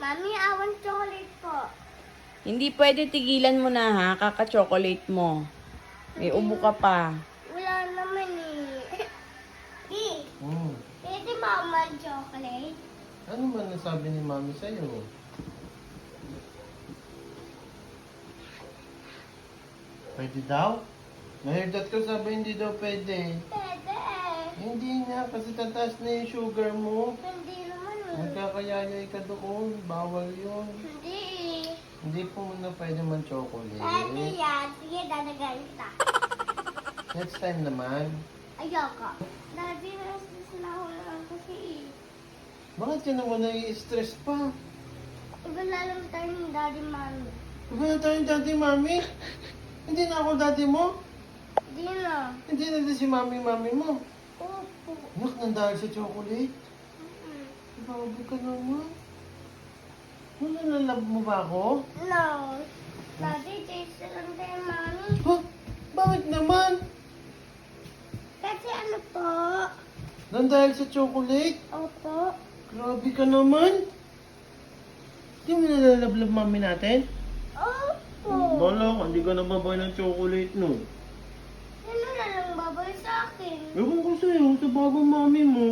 Mami, I want chocolate po. Hindi pwede, tigilan mo na ha, kaka-chocolate mo. May ubo ka pa. Wala naman eh. Pwede mama chocolate? Ano man nasabi ni Mami sa'yo? Pwede daw? Na-heard ko sabi hindi daw pwede. Pwede. Hindi nga, kasi tataas na yung sugar mo. Hindi naman eh. Magkakayayay ka doon. Bawal yun. Hindi. Hindi po na pwede man chocolate. Pwede yan. Sige, dadagayin kita. Next time naman. Ayoko. Daddy, nasa na ako lang kasi eh. Bakit ka naman nai-stress pa? Iba lang tayo ni Daddy Mami. Huwag na tayong daddy, mami. Hindi na ako daddy mo. Hindi na. Hindi na si mami mo. Opo. Anak, nang dahil sa chocolate. Mm-mm. Grabe ka naman. Nalalab mo ba ako? No. Daddy, taste lang tayo, Mami. Ha? Bakit naman? Kasi ano po? Nang dahil sa chocolate? Opo. Grabe ka naman. Hindi mo nalalablab mami natin? Opo. Bala ka, hindi ka nababay ng chocolate, no? Sino na lang babay sa akin? Ewan ko sa'yo, sa bagong mami mo.